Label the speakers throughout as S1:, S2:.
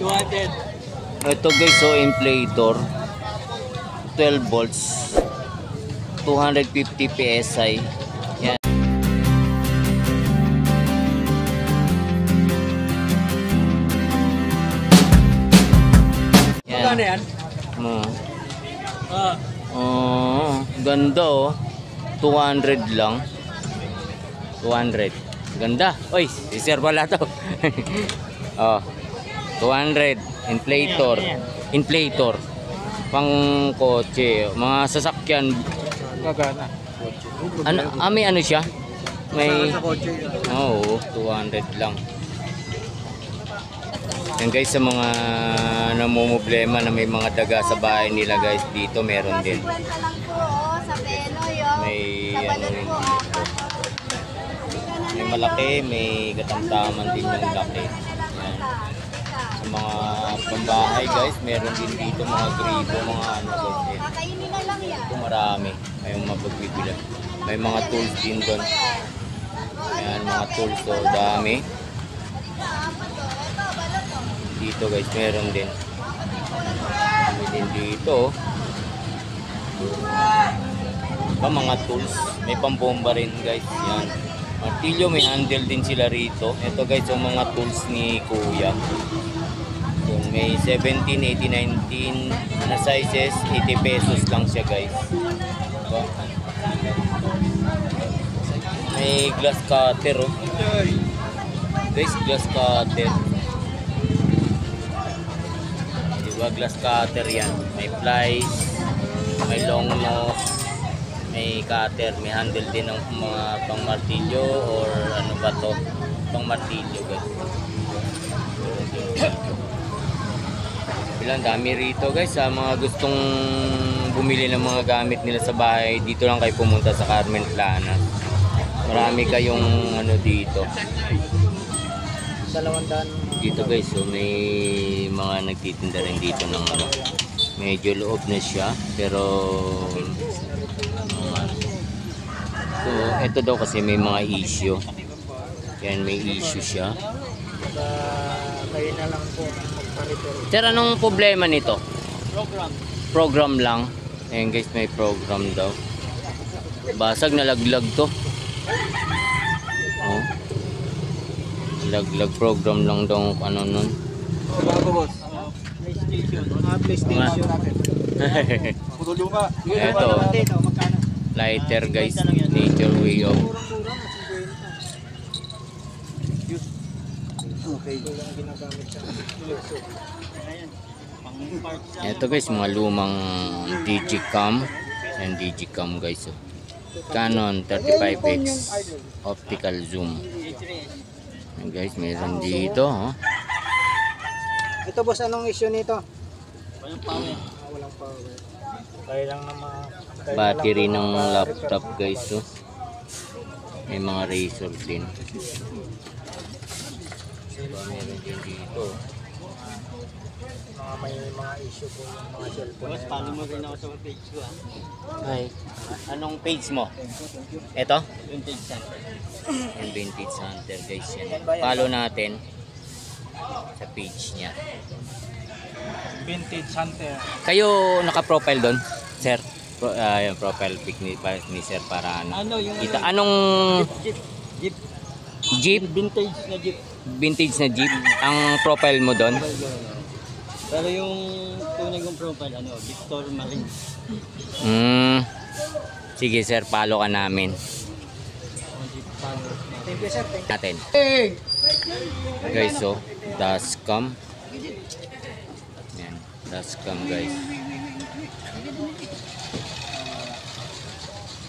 S1: 200.
S2: Ito guys, so inflator. 12 volts. 250 PSI. Yan.
S1: Ano yan?
S2: Ganda oh. 200 lang. 200. Ganda. Oy, si sir pala to. Oh. 200 inflator. Inflator. Pang kotse, mga sasakyan.
S1: Gagana.
S2: May ano siya? May
S1: Sa kotse.
S2: oo, 200 lang. Yan guys, sa mga namumblema na may mga daga sa bahay nila guys, dito meron din.
S3: 50 lang po, oh, sa Penoy, oh.
S2: May
S3: Sa
S2: ano
S3: balot po, apat.
S2: may malaki, may katamtaman din yung laki. Yan. Sa mga pambahay guys, meron din dito mga gripo, mga ano guys.
S3: Kakainin na lang yan.
S2: Ito marami, kayong mapagbibila. May mga tools din doon. Ayan, mga tools, so dami. Dito guys, meron din. Meron din dito. Mga tools, may pambomba rin guys. Yan. Martilyo, may handle din sila rito. Ito guys, yung mga tools ni Kuya. So, may 17, 18, 19 na sizes, 80 pesos lang siya guys. Diba? May glass cutter oh. Guys, glass cutter. Diba, glass cutter yan. May plies, may long nose, may cutter, may handle din ng mga pang martilyo or ano ba to, pang martilyo guys. Bilang dami rito guys, sa mga gustong bumili ng mga gamit nila sa bahay, dito lang kayo pumunta sa Carmen Plana. Marami kayong ano dito.
S1: 200.
S2: Dito guys, so may mga nagtitinda rin dito ng ano, medyo loob na siya, pero so ito daw kasi may mga issue. Yan, may issue siya.
S1: Kayo na lang po magpa-repair.
S2: Sir, anong problema nito?
S1: Program.
S2: Program lang. Ayan guys, may program daw. Basag, nalaglag to. Oh. Laglag, program lang daw ano nun.
S1: Bago boss. PlayStation. PlayStation. Luma.
S2: Ito, lighter guys, nature way of.
S1: Okay.
S2: Ito guys, mga lumang Digicam. Yan, Digicam guys. Oh. Canon 35X optical zoom. Yan guys, meron dito. Oh.
S1: Ito boss, anong issue nito?
S3: Walang power.
S1: Walang power. Kaya lang na
S2: Battery ng laptop guys. Oh. May mga razor din. Meron din dito.
S1: may mga issue po yung mga cellphone.
S3: Boss, follow mo rin ako sa page ko ah.
S2: Ay, anong page mo? Ito?
S3: Vintage Center.
S2: Yung Vintage Hunter guys yan. Follow natin sa page niya.
S1: Vintage Hunter.
S2: Kayo naka-profile doon, sir? Yung profile pic ni sir para ano?
S3: Ano yung
S2: Kita anong
S3: Jeep?
S2: Jeep?
S3: Vintage na Jeep.
S2: Vintage na Jeep ang profile mo doon?
S3: Pero yung tunay kong profile, ano, Victor Marin.
S2: Sige sir, follow ka namin.
S1: Thank you sir.
S2: Natin. Guys, so dashcam. Yan, dashcam guys.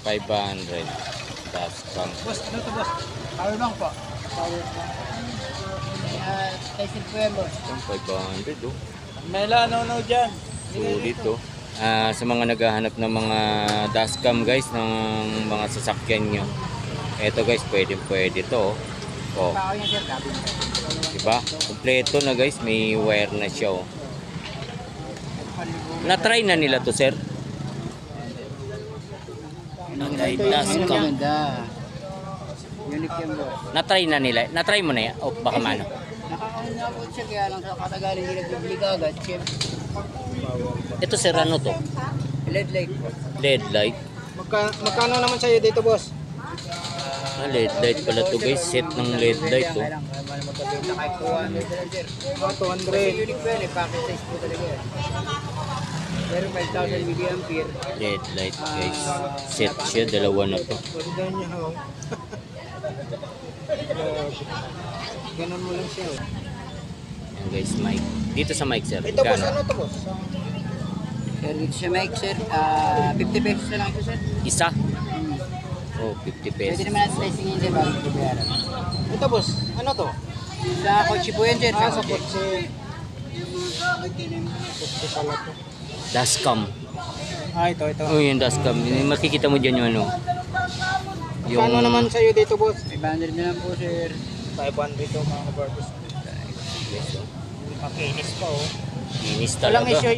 S2: 500 dashcam.
S1: Boss, ano to boss? Power bank po. Power bank. Special po yan boss.
S2: 500 oh.
S1: May lano dyan.
S2: Sulit oh. Sa mga naghahanap ng mga dashcam guys, ng mga sasakyan nyo, eto guys, pwede to oh. Diba? Kompleto na guys, may wire na siya oh. Na-try na nila to sir? Kahit dashcam.
S1: Unique yan boss.
S2: Na-try na nila. Na-try mo na yan? O baka mano?
S4: nga po siya, kaya lang sa katagalan hindi nagbibili ka agad. Siyempre,
S2: Ito sir, ano to?
S4: LED light po.
S2: LED light.
S1: Magkano naman sa'yo dito, boss?
S2: LED light pala to guys. Set ng LED light to.
S4: Kaya lang, kaya magkabenta kahit 200 na lang, sir.
S1: 200.
S4: Kasi unique po yan eh, packet size po talaga yan. Pero 5,000 milliampere.
S2: LED light guys. Set siya, dalawa na to.
S1: Ganda niya, oh. Ganun mo lang siya, oh.
S2: Yan guys, mic. Dito sa mic sir.
S1: Ito, boss,
S2: Magkano?
S1: ano to, boss?
S4: Sir, dito siya mic, sir. 50 pesos na lang ito, sir.
S2: Isa? Oh, 50
S4: Pwede
S2: pesos.
S4: naman natin testing yun, sir, bago ito bayaran.
S1: Ito, boss, ano to?
S4: Sa kotse po yan, sir.
S1: Sa kotse. Kotse pala to.
S2: Dashcam.
S1: Ito.
S2: Oh, yung dashcam. Makikita mo dyan yung ano.
S1: Kano naman sa'yo dito, boss?
S4: 500 na lang po, sir.
S1: 500 ito, mga kabarbos. Makinis pa, oh.
S2: Linis
S1: Walang
S2: talaga.
S1: issue